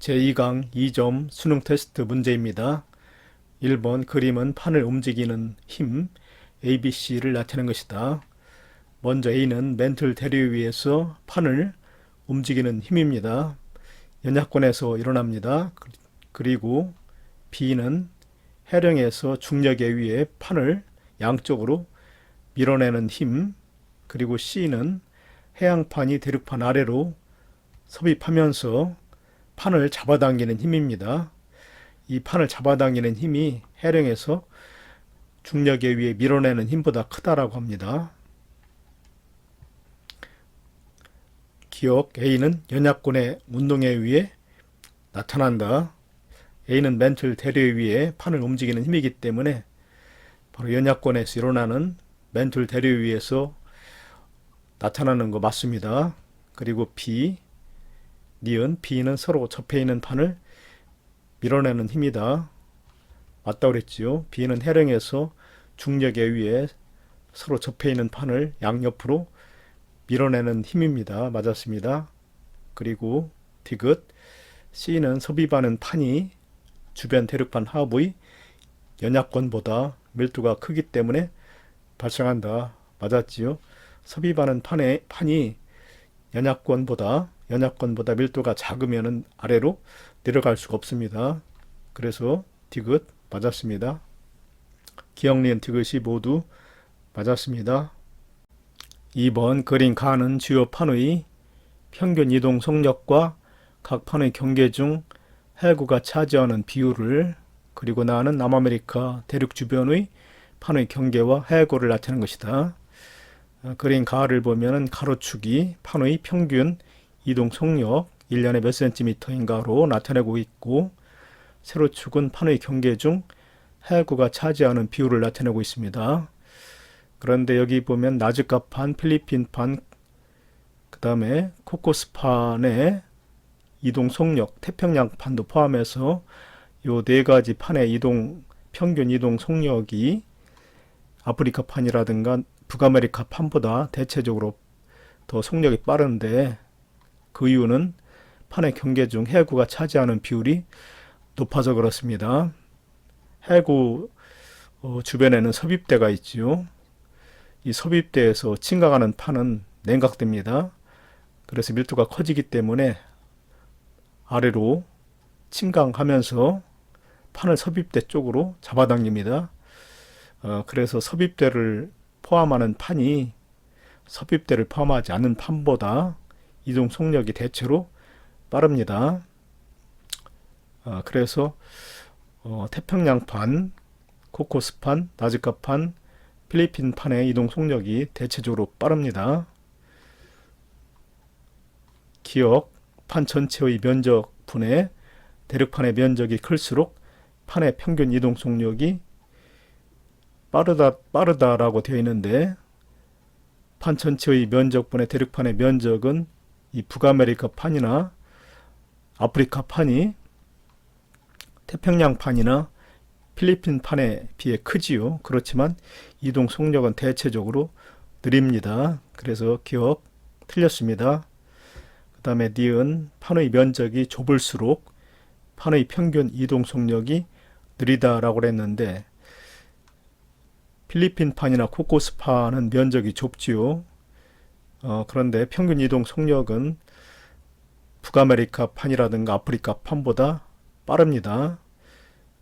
제2강 2점 수능 테스트 문제입니다. 1번 그림은 판을 움직이는 힘 ABC를 나타낸 것이다. 먼저 A는 멘틀 대류 위에서 판을 움직이는 힘입니다. 연약권에서 일어납니다. 그리고 B는 해령에서 중력에 의해 판을 양쪽으로 밀어내는 힘, 그리고 C는 해양판이 대륙판 아래로 섭입하면서 판을 잡아당기는 힘입니다. 이 판을 잡아당기는 힘이 해령에서 중력에 의해 밀어내는 힘보다 크다라고 합니다. 기억 A는 연약권의 운동에 의해 나타난다. A는 멘틀 대류에 의해 판을 움직이는 힘이기 때문에 바로 연약권에서 일어나는 멘틀 대류에 의해서 나타나는 거 맞습니다. 그리고 B, 니은 B는 서로 접해 있는 판을 밀어내는 힘이다. 맞다고 그랬지요. B는 해령에서 중력에 의해 서로 접해 있는 판을 양옆으로 밀어내는 힘입니다. 맞았습니다. 그리고 디귿 C는 섭입하는 판이 주변 대륙판 하부의 연약권보다 밀도가 크기 때문에 발생한다. 맞았지요. 섭입하는 판이 연약권보다 밀도가 작으면 아래로 내려갈 수가 없습니다. 그래서 디귿 맞았습니다. 기억니은 디귿이 모두 맞았습니다. 2번 그린 가는 주요 판의 평균 이동 속력과 각 판의 경계 중 해구가 차지하는 비율을, 그리고 나는 남아메리카 대륙 주변의 판의 경계와 해구를 나타내는 것이다. 그린 가를 보면은 가로축이 판의 평균 이동 속력 1년에 몇 센티미터인가로 나타내고 있고, 세로축은 판의 경계 중 해구가 차지하는 비율을 나타내고 있습니다. 그런데 여기 보면 나즈카판, 필리핀판, 그 다음에 코코스판의 이동 속력, 태평양판도 포함해서 요 네 가지 판의 평균 이동 속력이 아프리카판이라든가 북아메리카 판보다 대체적으로 더 속력이 빠른데, 그 이유는 판의 경계 중 해구가 차지하는 비율이 높아서 그렇습니다. 해구 주변에는 섭입대가 있지요. 이 섭입대에서 침강하는 판은 냉각됩니다. 그래서 밀도가 커지기 때문에 아래로 침강하면서 판을 섭입대 쪽으로 잡아당깁니다. 그래서 섭입대를 포함하는 판이 섭입대를 포함하지 않는 판보다 이동 속력이 대체로 빠릅니다. 그래서 태평양판, 코코스판, 나즈카판, 필리핀판의 이동 속력이 대체적으로 빠릅니다. 기억, 판 전체의 면적분의 대륙판의 면적이 클수록 판의 평균 이동 속력이 빠르다라고 되어 있는데, 판 전체의 면적분의 대륙판의 면적은 이 북아메리카 판이나 아프리카 판이 태평양 판이나 필리핀 판에 비해 크지요. 그렇지만 이동 속력은 대체적으로 느립니다. 그래서 기억 틀렸습니다. 그 다음에 니은 판의 면적이 좁을수록 판의 평균 이동 속력이 느리다라고 했는데, 필리핀 판이나 코코스 판은 면적이 좁지요. 그런데 평균 이동 속력은 북아메리카 판이라든가 아프리카 판보다 빠릅니다.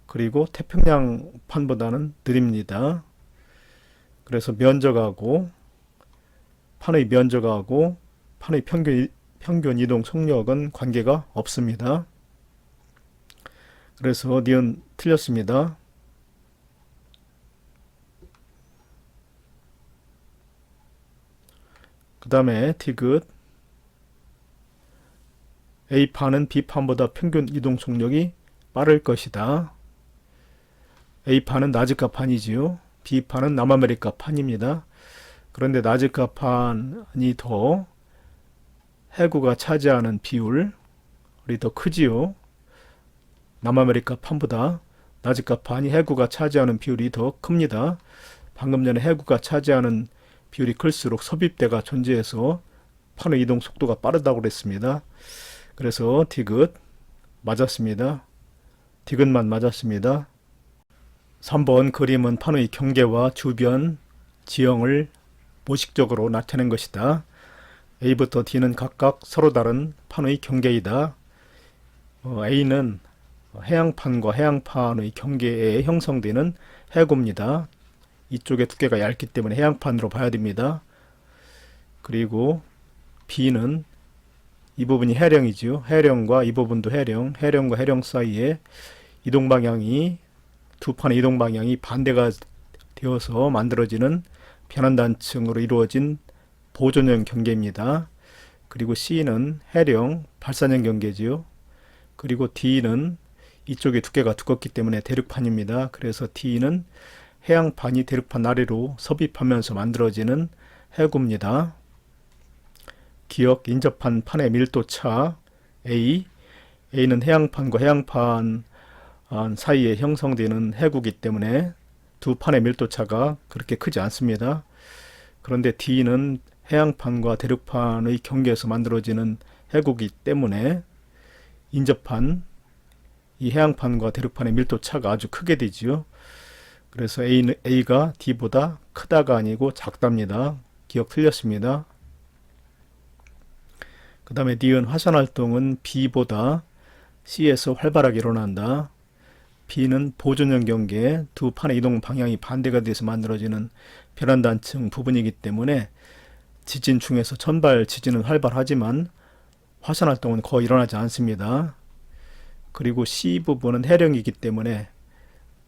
그리고 태평양 판보다는 느립니다. 그래서 판의 면적하고 판의 평균 이동 속력은 관계가 없습니다. 그래서 니은 틀렸습니다. 그 다음에 디귿 A판은 B판보다 평균 이동 속력이 빠를 것이다. A판은 나즈카판이지요. B판은 남아메리카 판입니다. 그런데 나즈카판이 더 해구가 차지하는 비율이 더 크지요. 남아메리카 판보다 나즈카판이 해구가 차지하는 비율이 더 큽니다. 방금 전에 해구가 차지하는 비율이 클수록 섭입대가 존재해서 판의 이동 속도가 빠르다고 그랬습니다. 그래서 디귿 맞았습니다. 디귿만 맞았습니다. 3번 그림은 판의 경계와 주변 지형을 모식적으로 나타낸 것이다. A부터 D는 각각 서로 다른 판의 경계이다. A는 해양판과 해양판의 경계에 형성되는 해구입니다. 이쪽의 두께가 얇기 때문에 해양판으로 봐야 됩니다. 그리고 B는 이 부분이 해령이죠. 해령과 이 부분도 해령, 해령과 해령 사이에 이동방향이 두 판의 이동방향이 반대가 되어서 만들어지는 변환단층으로 이루어진 보존형 경계입니다. 그리고 C는 해령, 발산형 경계지요. 그리고 D는 이쪽의 두께가 두껍기 때문에 대륙판입니다. 그래서 D는 해양판이 대륙판 아래로 섭입하면서 만들어지는 해구입니다. 기역 인접한 판의 밀도차 A는 해양판과 해양판 사이에 형성되는 해구이기 때문에 두 판의 밀도차가 그렇게 크지 않습니다. 그런데 D는 해양판과 대륙판의 경계에서 만들어지는 해구이기 때문에 인접한 이 해양판과 대륙판의 밀도차가 아주 크게 되지요. 그래서 A가 D보다 크다가 아니고 작답니다. 기억 틀렸습니다. 그 다음에 니은 화산활동은 B보다 C에서 활발하게 일어난다. B는 보존형 경계, 두 판의 이동 방향이 반대가 돼서 만들어지는 변환단층 부분이기 때문에 지진 중에서 천발 지진은 활발하지만 화산활동은 거의 일어나지 않습니다. 그리고 C 부분은 해령이기 때문에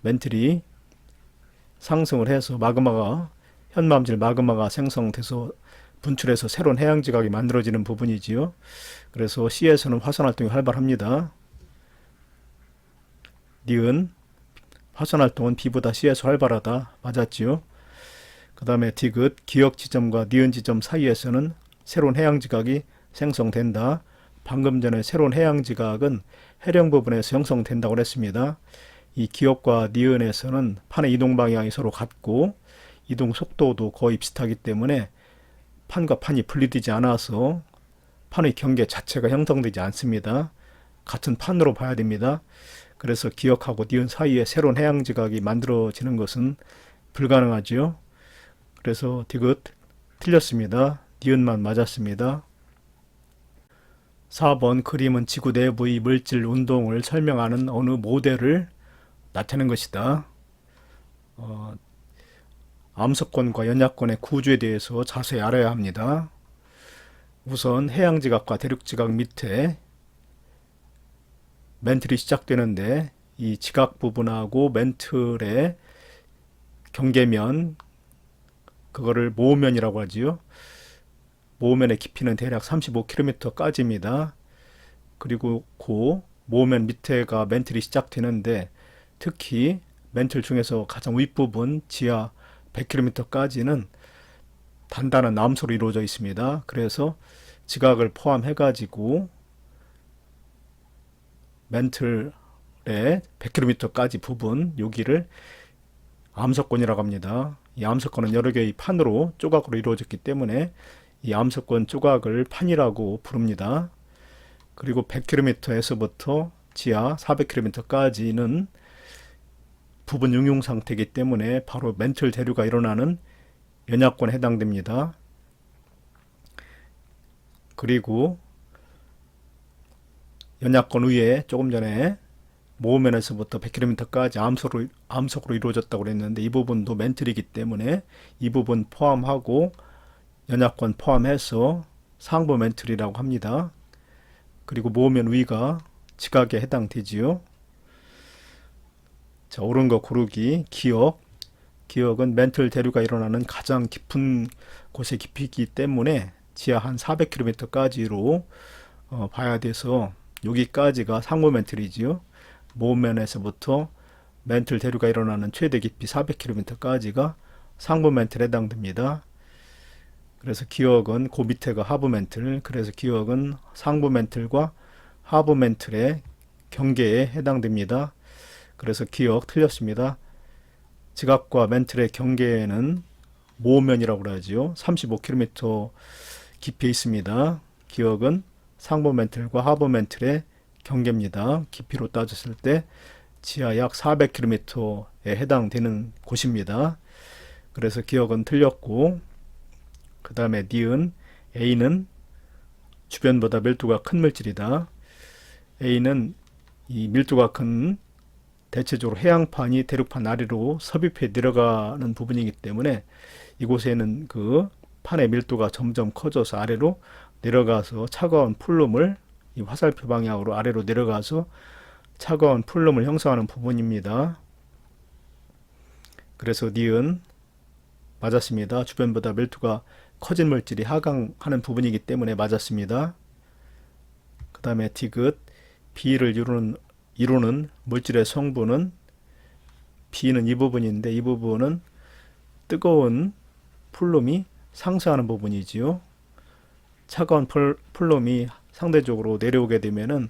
멘틀이 상승을 해서 현마음질 마그마가 생성돼서 분출해서 새로운 해양지각이 만들어지는 부분이지요. 그래서 C에서는 화산활동이 활발합니다. 니은 화산활동은 B보다 C에서 활발하다. 맞았지요. 그 다음에 디귿 기역 지점과 니은 지점 사이에서는 새로운 해양지각이 생성된다. 방금 전에 새로운 해양지각은 해령 부분에서 형성된다고 했습니다. 이 기역과 니은에서는 판의 이동 방향이 서로 같고 이동 속도도 거의 비슷하기 때문에 판과 판이 분리되지 않아서 판의 경계 자체가 형성되지 않습니다. 같은 판으로 봐야 됩니다. 그래서 기역하고 니은 사이에 새로운 해양지각이 만들어지는 것은 불가능하지요. 그래서 디귿 틀렸습니다. 니은만 맞았습니다. 4번 그림은 지구 내부의 물질 운동을 설명하는 어느 모델을 나타낸 것이다. 암석권과 연약권의 구조에 대해서 자세히 알아야 합니다. 우선 해양지각과 대륙지각 밑에 멘틀이 시작되는데 이 지각 부분하고 멘틀의 경계면 그거를 모면이라고 하지요. 모면의 깊이는 대략 35km까지입니다. 그리고 그 모면 밑에가 멘틀이 시작되는데 특히 멘틀 중에서 가장 윗부분 지하 100km까지는 단단한 암소로 이루어져 있습니다. 그래서 지각을 포함해 가지고 멘틀의 100km까지 부분 여기를 암석권이라고 합니다. 이 암석권은 여러 개의 판으로 조각으로 이루어졌기 때문에 이 암석권 조각을 판이라고 부릅니다. 그리고 100km에서부터 지하 400km까지는 부분 응용 상태이기 때문에 바로 멘틀 대류가 일어나는 연약권에 해당됩니다. 그리고 연약권 위에 조금 전에 모면에서부터 100km까지 암석으로 이루어졌다고 그랬는데 이 부분도 멘틀이기 때문에 이 부분 포함하고 연약권 포함해서 상부 멘틀이라고 합니다. 그리고 모면 위가 지각에 해당되지요. 자, 옳은 거 고르기. 기역은 멘틀 대류가 일어나는 가장 깊은 곳의 깊이이기 때문에 지하 한 400km까지로 봐야 돼서 여기까지가 상부 멘틀이지요. 모면에서부터 멘틀 대류가 일어나는 최대 깊이 400km까지가 상부 멘틀에 해당됩니다. 그래서 기역은 그 밑에가 하부 멘틀, 그래서 기역은 상부 멘틀과 하부 멘틀의 경계에 해당됩니다. 그래서 기역 틀렸습니다. 지각과 멘틀의 경계에는 모면이라고 하지요. 35km 깊이에 있습니다. 기역은 상부 멘틀과 하부 멘틀의 경계입니다. 깊이로 따졌을 때 지하 약 400km에 해당되는 곳입니다. 그래서 기억은 틀렸고, 그 다음에 니은 A는 주변보다 밀도가 큰 물질이다. A는 이 밀도가 큰 대체적으로 해양판이 대륙판 아래로 섭입해 내려가는 부분이기 때문에 이곳에는 그 판의 밀도가 점점 커져서 아래로 내려가서 차가운 풀룸을 이 화살표 방향으로 아래로 내려가서 차가운 풀룸을 형성하는 부분입니다. 그래서 니은 맞았습니다. 주변보다 밀도가 커진 물질이 하강하는 부분이기 때문에 맞았습니다. 그 다음에 디귿 B를 이루는 물질의 성분은 B는 이 부분인데 이 부분은 뜨거운 풀룸이 상승하는 부분이지요. 차가운 풀룸이 상대적으로 내려오게 되면은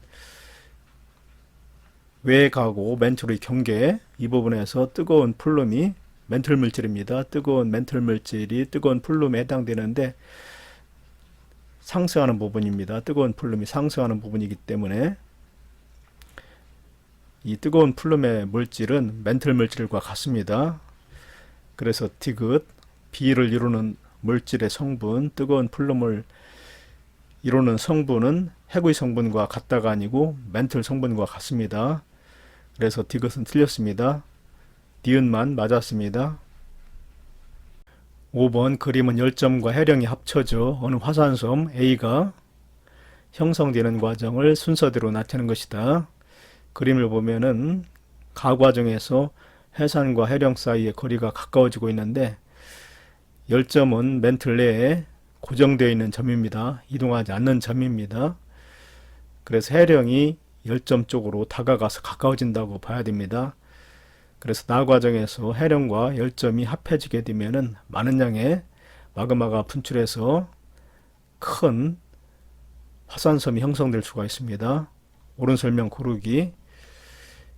외곽하고 멘틀의 경계 이 부분에서 뜨거운 풀룸이 멘틀 물질입니다. 뜨거운 멘틀 물질이 뜨거운 풀룸에 해당되는데 상승하는 부분입니다. 뜨거운 풀룸이 상승하는 부분이기 때문에 이 뜨거운 풀룸의 물질은 멘틀 물질과 같습니다. 그래서 디귿 B를 이루는 물질의 성분, 뜨거운 풀룸을 이루는 성분은 해구의 성분과 같다가 아니고 멘틀 성분과 같습니다. 그래서 디귿은 틀렸습니다. 니은만 맞았습니다. 5번 그림은 열점과 해령이 합쳐져 어느 화산섬 A가 형성되는 과정을 순서대로 나타내는 것이다. 그림을 보면은 가 과정에서 해산과 해령 사이의 거리가 가까워지고 있는데 열점은 멘틀 내에 고정되어 있는 점입니다. 이동하지 않는 점입니다. 그래서 해령이 열점 쪽으로 다가가서 가까워진다고 봐야 됩니다. 그래서 나 과정에서 해령과 열점이 합해지게 되면은 많은 양의 마그마가 분출해서 큰 화산섬이 형성될 수가 있습니다. 옳은 설명 고르기.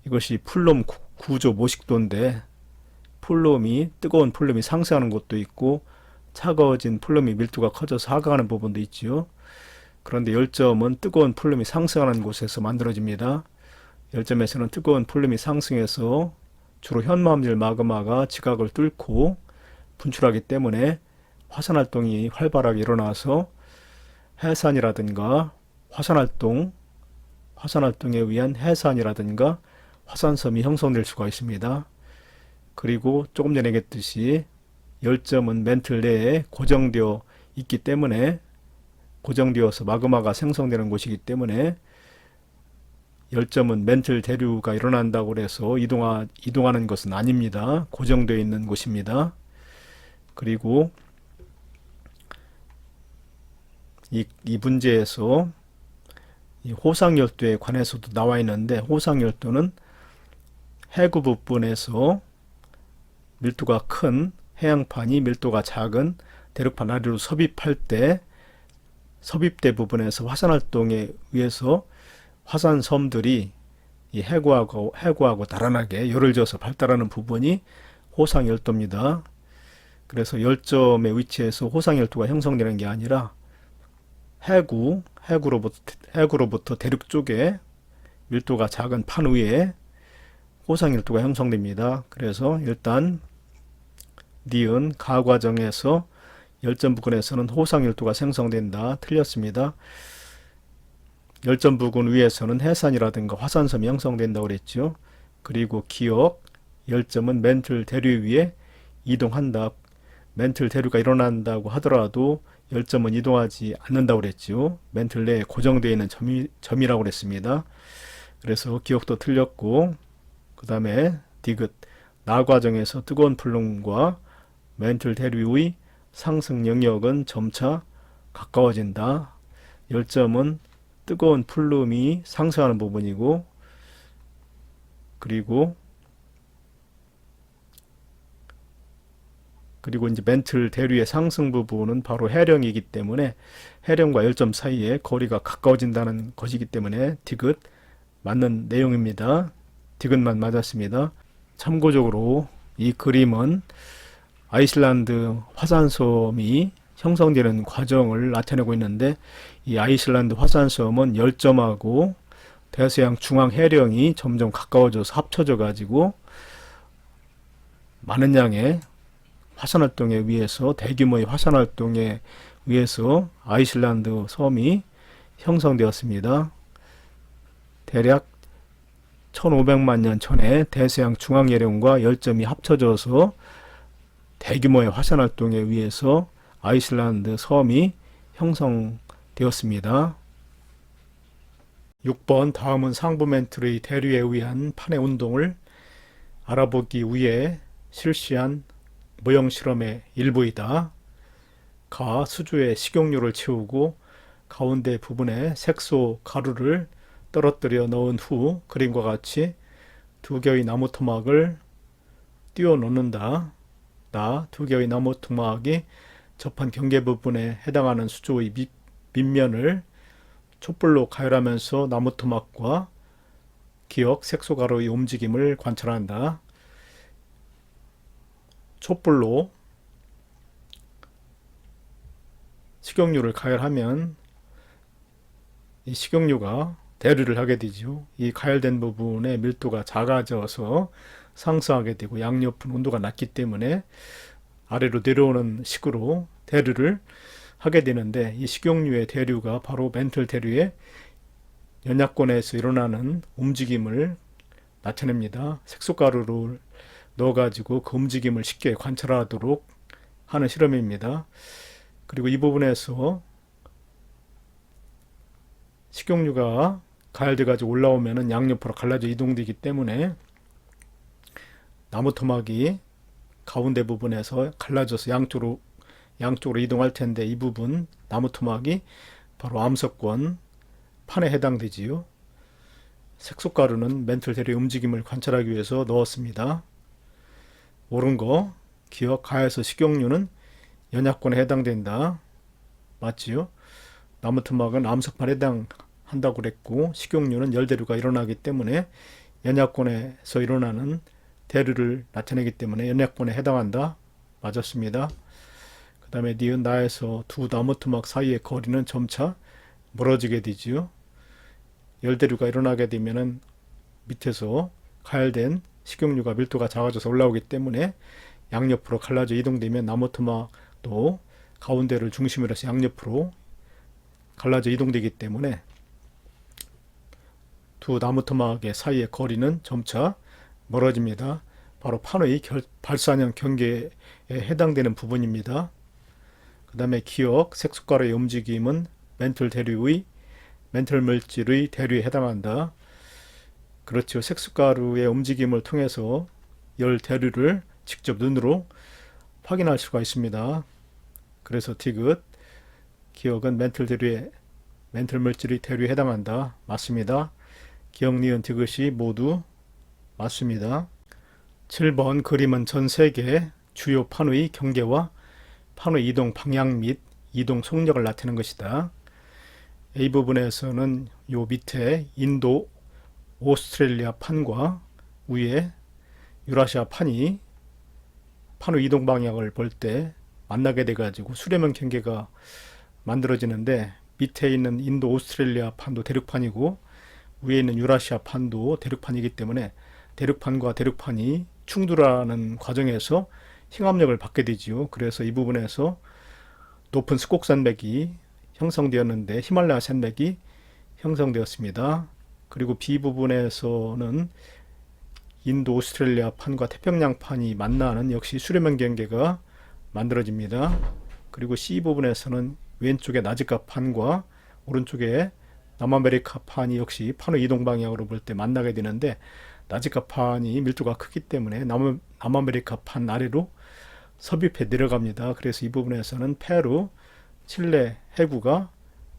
이것이 풀룸 구조 모식도인데 뜨거운 풀룸이 상승하는 곳도 있고 차가워진 풀룸이 밀도가 커져서 하강하는 부분도 있지요. 그런데 열점은 뜨거운 풀룸이 상승하는 곳에서 만들어집니다. 열점에서는 뜨거운 풀룸이 상승해서 주로 현무암질 마그마가 지각을 뚫고 분출하기 때문에 화산 활동이 활발하게 일어나서 해산이라든가 화산활동에 의한 해산이라든가 화산섬이 형성될 수가 있습니다. 그리고 조금 전에 얘기했듯이 열점은 멘틀 내에 고정되어 있기 때문에 고정되어서 마그마가 생성되는 곳이기 때문에 열점은 멘틀 대류가 일어난다고 해서 이동하는 것은 아닙니다. 고정되어 있는 곳입니다. 그리고 이 문제에서 이 호상열도에 관해서도 나와 있는데 호상열도는 해구 부분에서 밀도가 큰 해양판이 밀도가 작은 대륙판 아래로 섭입할 때 섭입대 부분에서 화산활동에 의해서 화산섬들이 이 해구하고 달아나게 열을 지어서 발달하는 부분이 호상열도입니다. 그래서 열점의 위치에서 호상열도가 형성되는 게 아니라 해구로부터 대륙 쪽에 밀도가 작은 판 위에 호상열도가 형성됩니다. 그래서 일단 니은 가 과정에서 열점 부근에서는 호상열도가 생성된다. 틀렸습니다. 열점 부근 위에서는 해산이라든가 화산섬이 형성된다고 그랬죠. 그리고 기억 열점은 멘틀 대류 위에 이동한다. 멘틀 대류가 일어난다고 하더라도 열점은 이동하지 않는다고 그랬죠. 멘틀 내에 고정되어 있는 점이라고 그랬습니다. 그래서 기억도 틀렸고 그 다음에 디귿 나 과정에서 뜨거운 풀룸과 멘틀 대류의 상승 영역은 점차 가까워진다. 열점은 뜨거운 풀룸이 상승하는 부분이고 그리고 이제 멘틀 대류의 상승 부분은 바로 해령이기 때문에 해령과 열점 사이에 거리가 가까워진다는 것이기 때문에 디귿 맞는 내용입니다. 디귿만 맞았습니다. 참고적으로 이 그림은 아이슬란드 화산섬이 형성되는 과정을 나타내고 있는데 이 아이슬란드 화산섬은 열점하고 대서양 중앙 해령이 점점 가까워져서 합쳐져 가지고 많은 양의 화산활동에 의해서, 대규모의 화산활동에 의해서 아이슬란드 섬이 형성되었습니다. 대략 1500만 년 전에 대서양 중앙해령과 열점이 합쳐져서 대규모의 화산활동에 의해서 아이슬란드 섬이 형성되었습니다. 6번, 다음은 상부멘틀의 대류에 의한 판의 운동을 알아보기 위해 실시한 모형 실험의 일부이다. 가, 수조에 식용유를 채우고 가운데 부분에 색소 가루를 떨어뜨려 넣은 후 그림과 같이 두 개의 나무 토막을 띄워 놓는다. 나, 두 개의 나무 토막이 접한 경계 부분에 해당하는 수조의 밑면을 촛불로 가열하면서 나무 토막과 기역, 색소 가루의 움직임을 관찰한다. 촛불로 식용유를 가열하면 이 식용유가 대류를 하게 되죠. 이 가열된 부분의 밀도가 작아져서 상승하게 되고 양옆은 온도가 낮기 때문에 아래로 내려오는 식으로 대류를 하게 되는데, 이 식용유의 대류가 바로 멘틀 대류의 연약권에서 일어나는 움직임을 나타냅니다. 색소가루를 넣어가지고 그 움직임을 쉽게 관찰하도록 하는 실험입니다. 그리고 이 부분에서 식용유가 가열돼 가지고 올라오면은 양옆으로 갈라져 이동되기 때문에 나무 토막이 가운데 부분에서 갈라져서 양쪽으로 이동할 텐데, 이 부분 나무 토막이 바로 암석권 판에 해당되지요. 색소가루는 멘틀 대류의 움직임을 관찰하기 위해서 넣었습니다. 옳은 거 기억, 가에서 식용유는 연약권에 해당된다. 맞지요? 나무 토막은 암석판에 해당한다고 그랬고, 식용유는 열대류가 일어나기 때문에 연약권에서 일어나는 대류를 나타내기 때문에 연약권에 해당한다. 맞았습니다. 그 다음에 니은 나에서 두 나무 토막 사이의 거리는 점차 멀어지게 되지요. 열대류가 일어나게 되면은 밑에서 가열된 식용유가 밀도가 작아져서 올라오기 때문에 양옆으로 갈라져 이동되면 나무 토막도 가운데를 중심으로 해서 양옆으로 갈라져 이동되기 때문에 두 나무 토막의 사이의 거리는 점차 멀어집니다. 바로 판의 발산형 경계에 해당되는 부분입니다. 그 다음에 기억, 색소가루의 움직임은 멘틀 물질의 대류에 해당한다. 그렇죠. 색소가루의 움직임을 통해서 열 대류를 직접 눈으로 확인할 수가 있습니다. 그래서 디귿, 기억은 멘틀 물질의 대류에 해당한다. 맞습니다. 기억, 니은, 디귿이 모두 맞습니다. 7번, 그림은 전 세계 주요 판의 경계와 판의 이동 방향 및 이동 속력을 나타내는 것이다. A 부분에서는 요 밑에 인도, 오스트레일리아 판과 위에 유라시아 판의 판의 이동 방향을 볼 때 만나게 돼 가지고 수렴형 경계가 만들어지는데, 밑에 있는 인도, 오스트레일리아 판도 대륙판이고 위에 있는 유라시아 판도 대륙판이기 때문에 대륙판과 대륙판이 충돌하는 과정에서 힘압력을 받게 되지요. 그래서 이 부분에서 높은 스곡산맥이 형성되었는데 히말라야 산맥이 형성되었습니다. 그리고 B 부분에서는 인도, 오스트레일리아 판과 태평양 판이 만나는 역시 수렴형 경계가 만들어집니다. 그리고 C 부분에서는 왼쪽에 나즈카 판과 오른쪽에 남아메리카 판이 역시 판의 이동 방향으로 볼 때 만나게 되는데, 나즈카 판이 밀도가 크기 때문에 남아메리카 판 아래로 섭입해 내려갑니다. 그래서 이 부분에서는 페루, 칠레 해구가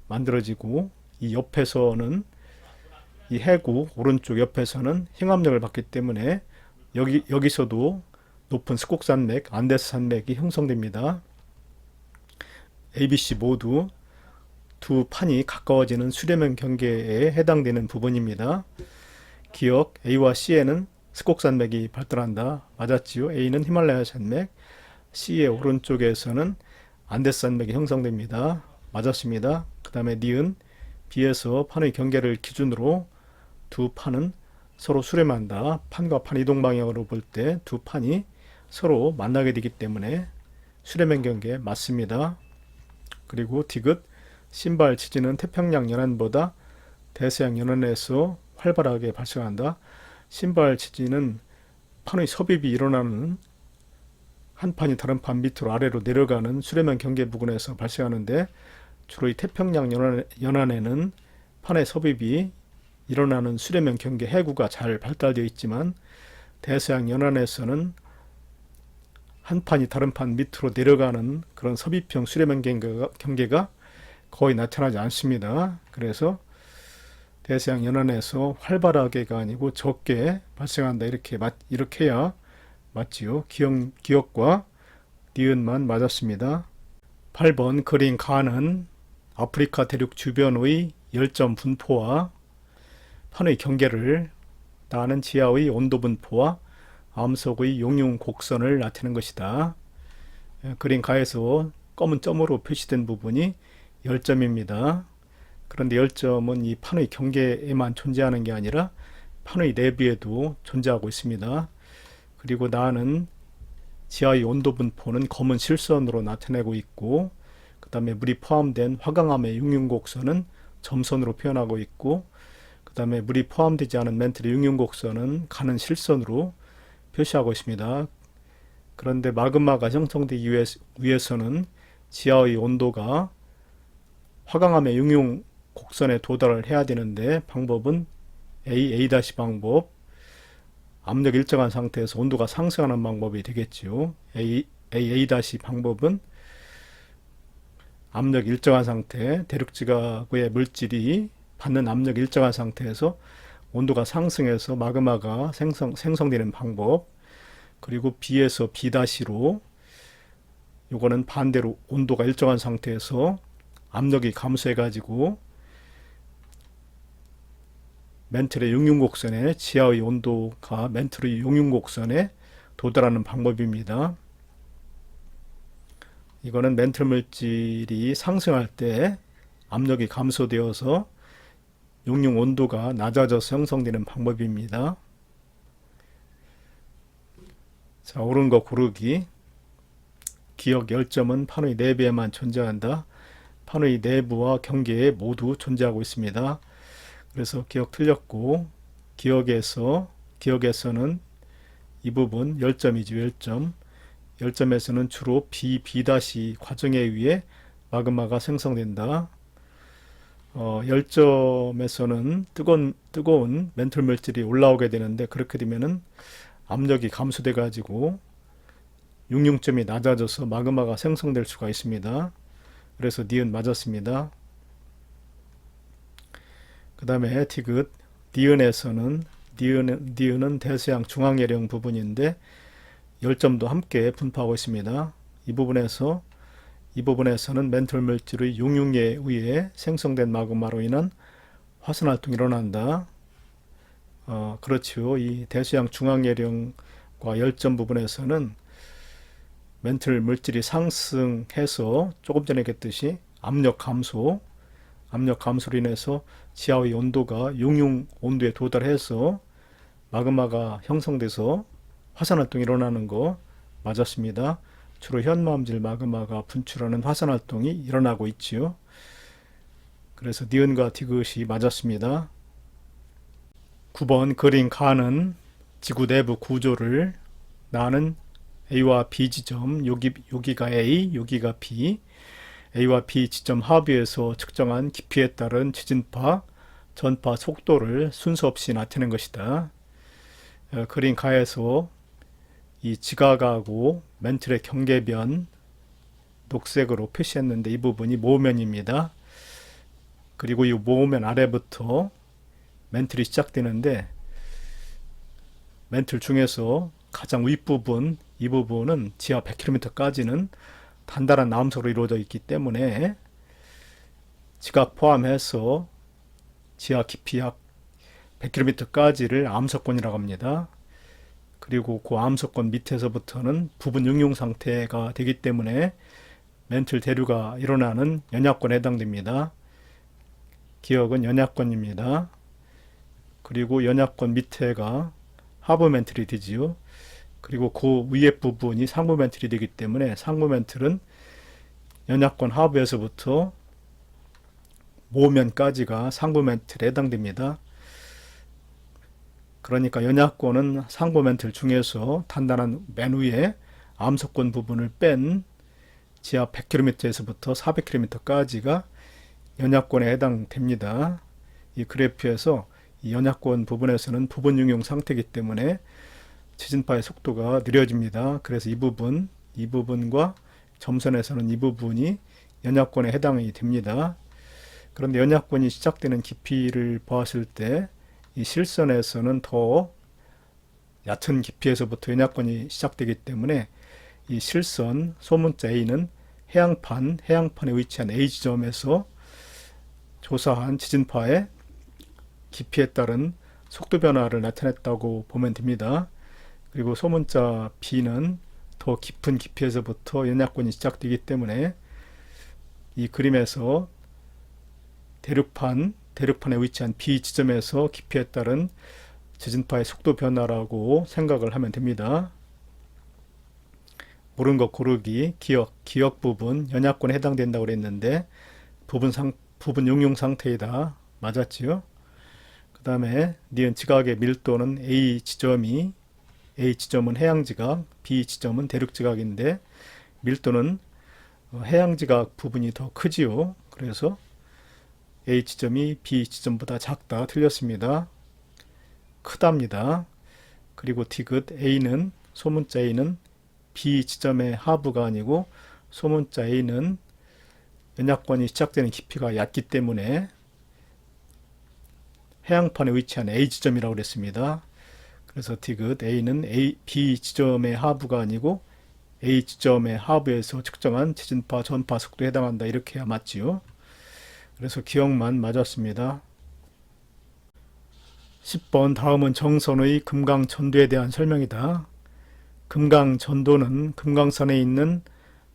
만들어지고, 이 옆에서는 이 해구 오른쪽 옆에서는 힘압력을 받기 때문에 여기서도 높은 스곡산맥, 안데스 산맥이 형성됩니다. ABC 모두 두 판이 가까워지는 수렴형 경계에 해당되는 부분입니다. 기억, A와 C에는 스곡산맥이 발달한다. 맞았지요? A는 히말라야 산맥, C의 오른쪽에서는 안데스 산맥이 형성됩니다. 맞았습니다. 그 다음에 니은, B에서 판의 경계를 기준으로 두 판은 서로 수렴한다. 판과 판 이동 방향으로 볼 때 두 판이 서로 만나게 되기 때문에 수렴형 경계에 맞습니다. 그리고 디귿 신발 지진은 태평양 연안보다 대서양 연안에서 활발하게 발생한다. 신발 지진은 판의 섭입이 일어나는 한 판이 다른 판 밑으로 아래로 내려가는 수렴형 경계 부근에서 발생하는데 주로 이 태평양 연안에는 판의 섭입이 일어나는 수렴형 경계 해구가 잘 발달되어 있지만 대서양 연안에서는 한 판이 다른 판 밑으로 내려가는 그런 섭입형 수렴형 경계가 거의 나타나지 않습니다. 그래서 대서양 연안에서 활발하게가 아니고 적게 발생한다. 이렇게 해야 맞지요. 기억과 니은만 맞았습니다. 8번 그린 가는 아프리카 대륙 주변의 열점 분포와 판의 경계를 나는 지하의 온도 분포와 암석의 용융 곡선을 나타내는 것이다. 그린 가에서 검은 점으로 표시된 부분이 열점입니다. 그런데 열점은 이 판의 경계에만 존재하는 게 아니라 판의 내부에도 존재하고 있습니다. 그리고 나는 지하의 온도 분포는 검은 실선으로 나타내고 있고 그 다음에 물이 포함된 화강암의 용융곡선은 점선으로 표현하고 있고 그 다음에 물이 포함되지 않은 멘틀의 용융곡선은 가는 실선으로 표시하고 있습니다. 그런데 마그마가 형성되기 위해서는 지하의 온도가 화강암의 용융곡선에 도달을 해야 되는데 방법은 A 방법, 압력 일정한 상태에서 온도가 상승하는 방법이 되겠지요. A 방법은 압력 일정한 상태, 대륙지각의 물질이 받는 압력 일정한 상태에서 온도가 상승해서 마그마가 생성되는 방법. 그리고 B에서 B-로 요거는 반대로 온도가 일정한 상태에서 압력이 감소해 가지고 멘틀의 용융곡선에 지하의 온도가 멘틀의 용융곡선에 도달하는 방법입니다. 이거는 멘틀 물질이 상승할 때 압력이 감소되어서 용융 온도가 낮아져서 형성되는 방법입니다. 자, 옳은 거 고르기. 기억 열점은 판의 내부에만 존재한다. 판의 내부와 경계에 모두 존재하고 있습니다. 그래서 기억 틀렸고 기억에서는 이 부분 열점이죠. 열점에서는 주로 B 과정에 의해 마그마가 생성된다. 열점에서는 뜨거운 멘틀 물질이 올라오게 되는데 그렇게 되면은 압력이 감소돼 가지고 용융점이 낮아져서 마그마가 생성될 수가 있습니다. 그래서 니은 맞았습니다. 그 다음에 디귿 니은은 대서양 중앙예령 부분인데 열점도 함께 분포하고 있습니다. 이 부분에서는 멘틀 물질의 용융에 의해 생성된 마그마로 인한 화산활동이 일어난다. 그렇죠. 이 대서양 중앙예령과 열점 부분에서는 멘틀 물질이 상승해서 조금 전에 얘기했듯이 압력 감소로 인해서 지하의 온도가 용융 온도에 도달해서 마그마가 형성돼서 화산활동이 일어나는 거 맞았습니다. 주로 현마음질 마그마가 분출하는 화산활동이 일어나고 있지요. 그래서 니은과 디귿이 맞았습니다. 9번 그린 가는 지구 내부 구조를 나는 A와 B 지점, 여기가 A, 여기가 B, A와 B 지점 합의에서 측정한 깊이에 따른 지진파, 전파 속도를 순서 없이 나타낸 것이다. 그린 가에서 이 지각하고 멘틀의 경계변 녹색으로 표시했는데 이 부분이 모면입니다. 그리고 이 모면 아래부터 멘틀이 시작되는데 멘틀 중에서 가장 윗부분, 이 부분은 지하 100km까지는 단단한 남석으로 이루어져 있기 때문에 지각 포함해서 지하 깊이 약 100km까지를 암석권이라고 합니다. 그리고 그 암석권 밑에서부터는 부분 용융 상태가 되기 때문에 멘틀 대류가 일어나는 연약권에 해당됩니다. 기억은 연약권입니다. 그리고 연약권 밑에가 하부 멘틀이 되지요. 그리고 그 위에 부분이 상부 멘틀이 되기 때문에 상부 멘틀은 연약권 하부에서부터 모면까지가 상부 멘틀에 해당됩니다. 그러니까 연약권은 상부 멘틀 중에서 단단한 맨 위에 암석권 부분을 뺀 지하 100km에서부터 400km까지가 연약권에 해당됩니다. 이 그래프에서 이 연약권 부분에서는 부분 융용 상태이기 때문에 지진파의 속도가 느려집니다. 그래서 이 부분과 점선에서는 이 부분이 연약권에 해당이 됩니다. 그런데 연약권이 시작되는 깊이를 보았을 때 이 실선에서는 더 얕은 깊이에서부터 연약권이 시작되기 때문에 이 실선 소문자 A는 해양판에 위치한 A 지점에서 조사한 지진파의 깊이에 따른 속도 변화를 나타냈다고 보면 됩니다. 그리고 소문자 B는 더 깊은 깊이에서부터 연약권이 시작되기 때문에 이 그림에서 대륙판에 위치한 B 지점에서 깊이에 따른 지진파의 속도 변화라고 생각을 하면 됩니다. 옳은 것 고르기, 기억 부분, 연약권에 해당된다고 그랬는데 부분 용융 상태이다. 맞았지요? 그 다음에 니은 지각의 밀도는 A 지점은 해양지각, B 지점은 대륙지각인데 밀도는 해양지각 부분이 더 크지요. 그래서 A 지점이 B 지점보다 작다. 틀렸습니다. 크답니다. 그리고 디귿 소문자 A는 B 지점의 하부가 아니고 소문자 A는 연약권이 시작되는 깊이가 얕기 때문에 해양판에 위치한 A 지점이라고 그랬습니다. 그래서 디귿 A는 B 지점의 하부가 아니고 A 지점의 하부에서 측정한 지진파 전파 속도에 해당한다. 이렇게 해야 맞지요. 그래서 기억만 맞았습니다. 10번 다음은 정선의 금강전도에 대한 설명이다. 금강전도는 금강산에 있는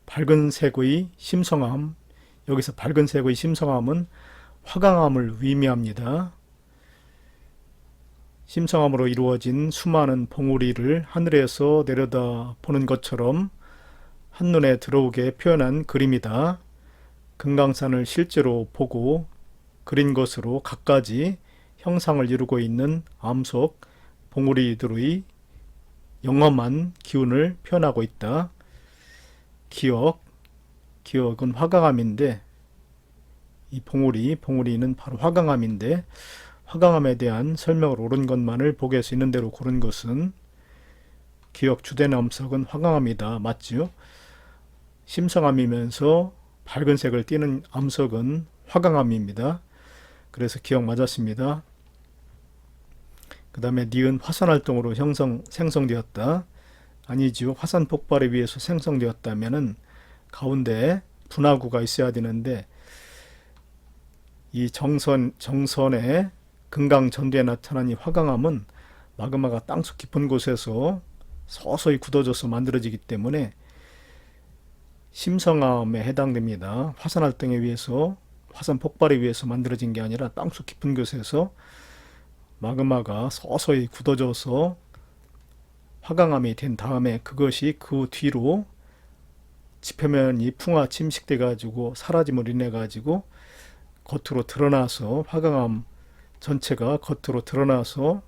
밝은색의 심성암, 여기서 밝은색의 심성암은 화강암을 의미합니다. 심성암으로 이루어진 수많은 봉우리를 하늘에서 내려다 보는 것처럼 한눈에 들어오게 표현한 그림이다. 금강산을 실제로 보고 그린 것으로 갖가지 형상을 이루고 있는 암석 봉우리들의 영험한 기운을 표현하고 있다. 기억은 화강암인데 이 봉우리는 바로 화강암인데 화강암에 대한 설명을 옳은 것만을 보기에서 있는 대로 고른 것은 기억 주된 암석은 화강암이다. 맞지요? 심성암이면서 밝은색을 띠는 암석은 화강암입니다. 그래서 기억 맞았습니다. 그 다음에 니은 화산활동으로 생성되었다. 아니지요. 화산 폭발에 의해서 생성되었다면 가운데 분화구가 있어야 되는데 이 정선의 금강전도에 나타난 이 화강암은 마그마가 땅속 깊은 곳에서 서서히 굳어져서 만들어지기 때문에 심성암에 해당됩니다. 화산활동에 의해서 화산 폭발에 의해서 만들어진 게 아니라 땅속 깊은 곳에서 마그마가 서서히 굳어져서 화강암이 된 다음에 그것이 그 뒤로 지표면이 풍화 침식돼 가지고 사라짐을 인해 가지고 겉으로 드러나서 화강암 전체가 겉으로 드러나서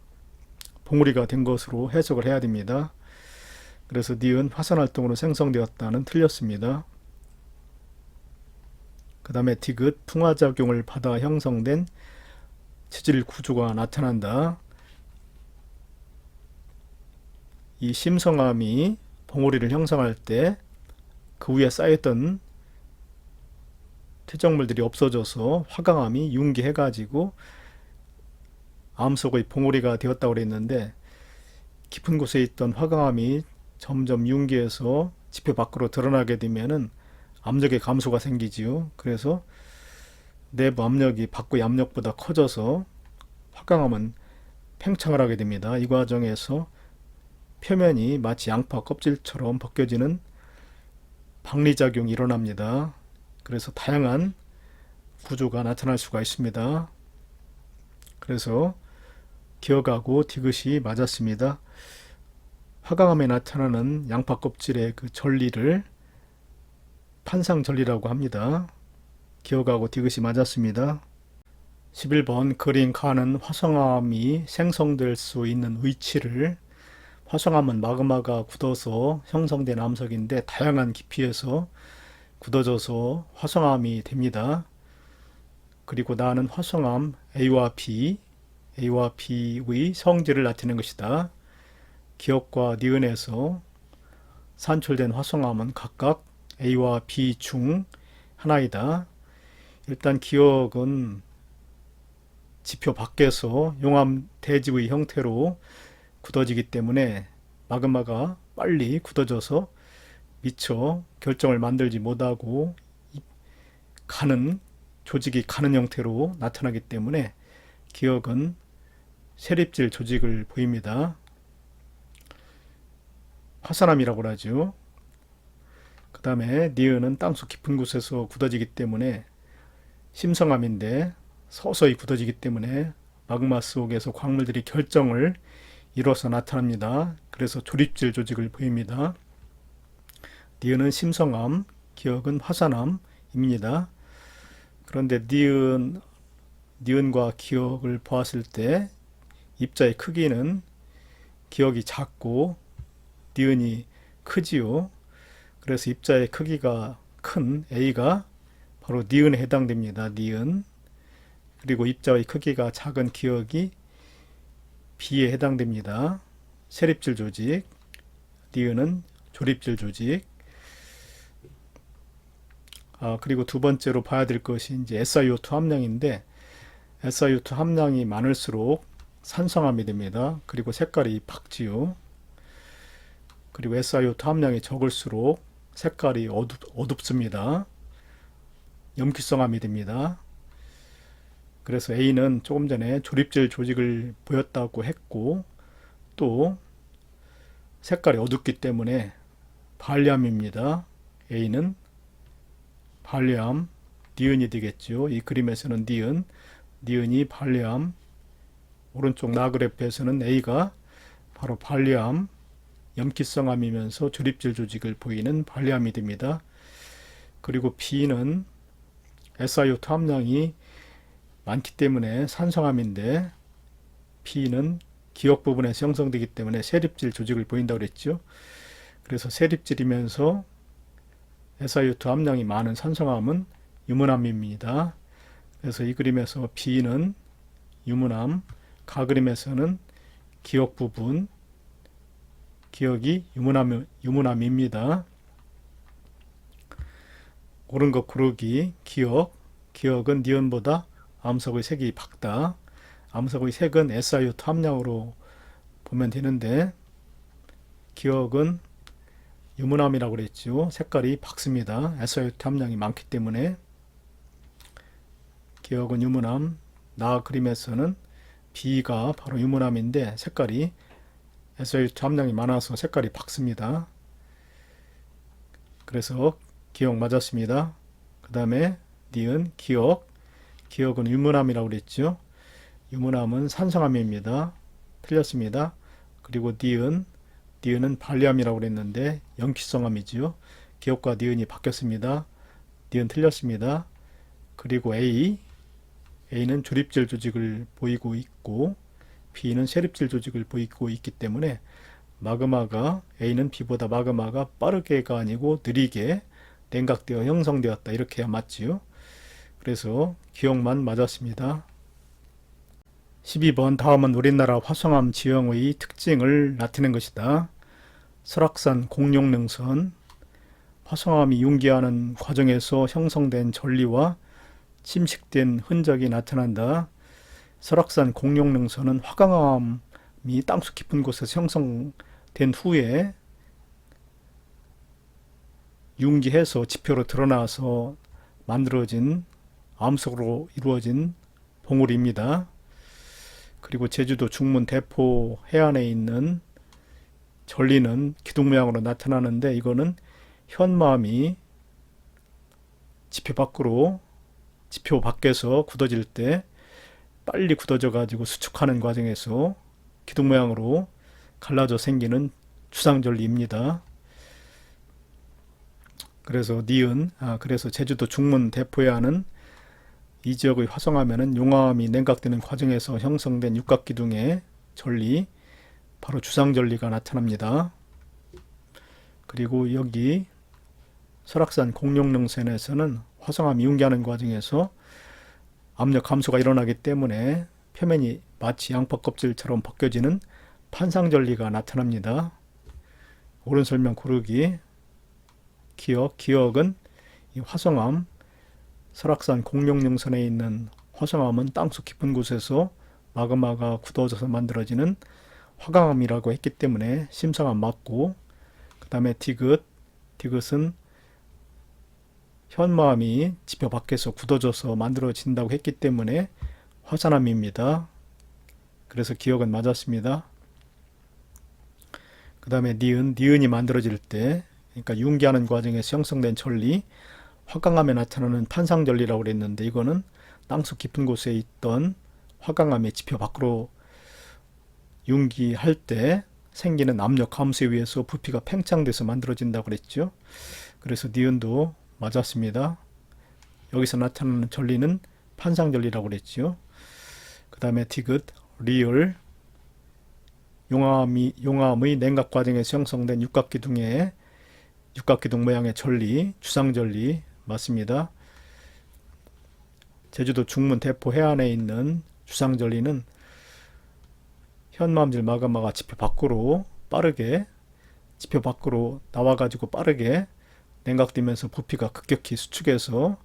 봉우리가 된 것으로 해석을 해야 됩니다. 그래서 니은 화산활동으로 생성되었다는 틀렸습니다. 그 다음에 디귿 풍화작용을 받아 형성된 지질 구조가 나타난다. 이 심성암이 봉우리를 형성할 때 그 위에 쌓였던 퇴적물들이 없어져서 화강암이 융기해가지고 암석의 봉우리가 되었다고 그랬는데 깊은 곳에 있던 화강암이 점점 융기해서 지표 밖으로 드러나게 되면은 압력의 감소가 생기지요. 그래서 내부 압력이 밖의 압력보다 커져서 화강암은 팽창을 하게 됩니다. 이 과정에서 표면이 마치 양파 껍질처럼 벗겨지는 박리작용이 일어납니다. 그래서 다양한 구조가 나타날 수가 있습니다. 그래서 기억하고 디귿이 맞았습니다. 화강암에 나타나는 양파 껍질의 그 전리를 판상전리라고 합니다. 기억하고 디귿이 맞았습니다. 11번 그린 칸은 화성암이 생성될 수 있는 위치를, 화성암은 마그마가 굳어서 형성된 암석인데 다양한 깊이에서 굳어져서 화성암이 됩니다. 그리고 나는 화성암 A와 B의 성질을 나타내는 것이다. 기억과 니은에서 산출된 화성암은 각각 A와 B 중 하나이다. 일단 기억은 지표 밖에서 용암 대지의 형태로 굳어지기 때문에 마그마가 빨리 굳어져서 미처 결정을 만들지 못하고 조직이 가는 형태로 나타나기 때문에 기억은 세립질 조직을 보입니다. 화산암이라고 하죠. 그 다음에 니은은 땅속 깊은 곳에서 굳어지기 때문에 심성암인데 서서히 굳어지기 때문에 마그마 속에서 광물들이 결정을 이뤄서 나타납니다. 그래서 조립질 조직을 보입니다. 니은은 심성암, 기억은 화산암입니다. 그런데 니은과 기억을 보았을 때 입자의 크기는 기억이 작고 니은이 크지요. 그래서 입자의 크기가 큰 A가 바로 니은에 해당됩니다. 니은. 그리고 입자의 크기가 작은 기억이 B에 해당됩니다. 세립질 조직, 니은은 조립질 조직. 그리고 두 번째로 봐야 될 것이 이제 SiO2 함량인데, SiO2 함량이 많을수록 산성암이 됩니다. 그리고 색깔이 밝지요. 그리고 SiO2 함량이 적을수록 색깔이 어둡습니다. 염기성암이 됩니다. 그래서 A는 조금 전에 조립질 조직을 보였다고 했고, 또 색깔이 어둡기 때문에 발암입니다. A는 발암, 니은이 되겠죠. 이 그림에서는 니은이 발암, 오른쪽 나그래프에서는 A가 바로 발암, 염기성암이면서 조립질 조직을 보이는 발암이 됩니다. 그리고 B는 SiO2 함량이 많기 때문에 산성암인데, B는 기억 부분에서 형성되기 때문에 세립질 조직을 보인다고 그랬죠. 그래서 세립질이면서 SiO2 함량이 많은 산성암은 유문암입니다. 그래서 이 그림에서 B는 유문암, 가그림에서는 기억 부분, 기억이 유문암입니다. 옳은 것 고르기, 기억은 니은보다 암석의 색이 밝다. 암석의 색은 SiO2 함량으로 보면 되는데, 기억은 유문암이라고 그랬죠. 색깔이 밝습니다. SiO2 함량이 많기 때문에. 기억은 유문암, 나 그림에서는 B가 바로 유문암인데 색깔이 SiO2 함량이 많아서 색깔이 밝습니다. 그래서 기억 맞았습니다. 그 다음에 니은, 기억은 유문암이라고 그랬죠. 유문암은 산성암입니다. 틀렸습니다. 그리고 니은은 발암이라고 그랬는데 염기성암이지요. 기억과 니은이 바뀌었습니다. 니은 틀렸습니다. 그리고 A는 조립질 조직을 보이고 있고, B는 세립질 조직을 보이고 있기 때문에 A는 B보다 마그마가 빠르게가 아니고 느리게 냉각되어 형성되었다. 이렇게 해야 맞지요. 그래서 기억만 맞았습니다. 12번 다음은 우리나라 화성암 지형의 특징을 나타낸 것이다. 설악산 공룡능선, 화성암이 융기하는 과정에서 형성된 전리와 침식된 흔적이 나타난다. 설악산 공룡능선은 화강암이 땅속 깊은 곳에서 형성된 후에 융기해서 지표로 드러나서 만들어진 암석으로 이루어진 봉우리입니다. 그리고 제주도 중문 대포 해안에 있는 전리는 기둥 모양으로 나타나는데, 이거는 현마암이 지표 밖에서 굳어질 때 빨리 굳어져 가지고 수축하는 과정에서 기둥 모양으로 갈라져 생기는 주상절리입니다. 그래서 그래서 제주도 중문 대포에 하는 이 지역의 화성암에는 용암이 냉각되는 과정에서 형성된 육각기둥의 전리, 바로 주상절리가 나타납니다. 그리고 여기 설악산 공룡능선에서는 화성암 융기하는 과정에서 압력 감소가 일어나기 때문에 표면이 마치 양파 껍질처럼 벗겨지는 판상절리가 나타납니다. 옳은 설명 고르기. 기억은 이 화성암, 설악산 공룡능선에 있는 화성암은 땅속 깊은 곳에서 마그마가 굳어져서 만들어지는 화강암이라고 했기 때문에 심상암 맞고, 그 다음에 디귿은 현무암이 지표 밖에서 굳어져서 만들어진다고 했기 때문에 화산암입니다. 그래서 기억은 맞았습니다. 그 다음에 니은이 만들어질 때, 그러니까 융기하는 과정에서 형성된 전리, 화강암에 나타나는 판상전리라고 그랬는데, 이거는 땅속 깊은 곳에 있던 화강암의 지표 밖으로 융기할 때 생기는 압력 감소에 의해서 부피가 팽창돼서 만들어진다고 그랬죠. 그래서 니은도 맞았습니다. 여기서 나타나는 전리는 판상전리라고 그랬죠. 그 다음에 디귿, 리을, 용암의 냉각 과정에서 형성된 육각기둥 모양의 전리, 주상전리 맞습니다. 제주도 중문 대포 해안에 있는 주상전리는 현무암질 마그마가 지표 밖으로 나와가지고 빠르게 냉각되면서 부피가 급격히 수축해서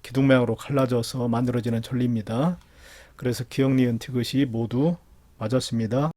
기둥 모양으로 갈라져서 만들어지는 전리입니다. 그래서 기억, 니은, 디귿이 모두 맞았습니다.